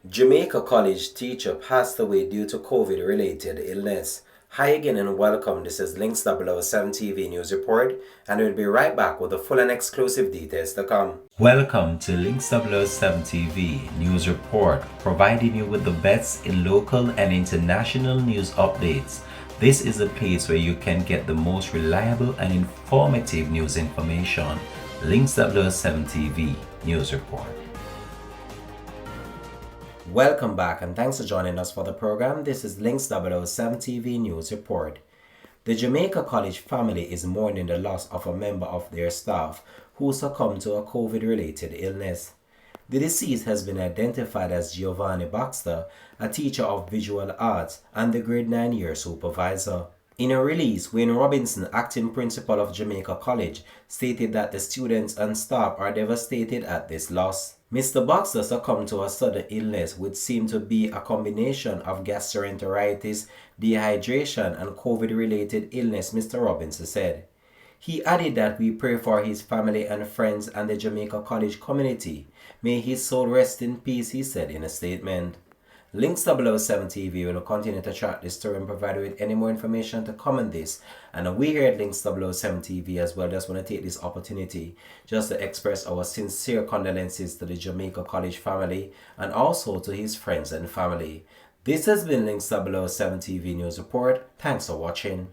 Jamaica College teacher passed away due to COVID-related illness. Hi again and welcome. This is Links 007 TV News Report, and we'll be right back with the full and exclusive details to come. Welcome to Links 007 TV News Report, providing you with the best in local and international news updates. This is a place where you can get the most reliable and informative news information. Links 007 TV News Report. Welcome back and thanks for joining us for the program. This is Links 007 TV News Report. The Jamaica College family is mourning the loss of a member of their staff who succumbed to a COVID-related illness. The deceased has been identified as Giovanni Baxter, a teacher of visual arts and the grade 9 year supervisor. In a release, Wayne Robinson, acting principal of Jamaica College, stated that the students and staff are devastated at this loss. Mr. Baxter succumbed to a sudden illness which seemed to be a combination of gastroenteritis, dehydration, and COVID-related illness, Mr. Robinson said. He added that we pray for his family and friends and the Jamaica College community. May his soul rest in peace, he said in a statement. Links 007 TV will continue to track this story and provide you with any more information to come on this. And we here at Links 007 TV as well just want to take this opportunity just to express our sincere condolences to the Jamaica College family and also to his friends and family. This has been Links 007 TV News Report. Thanks for watching.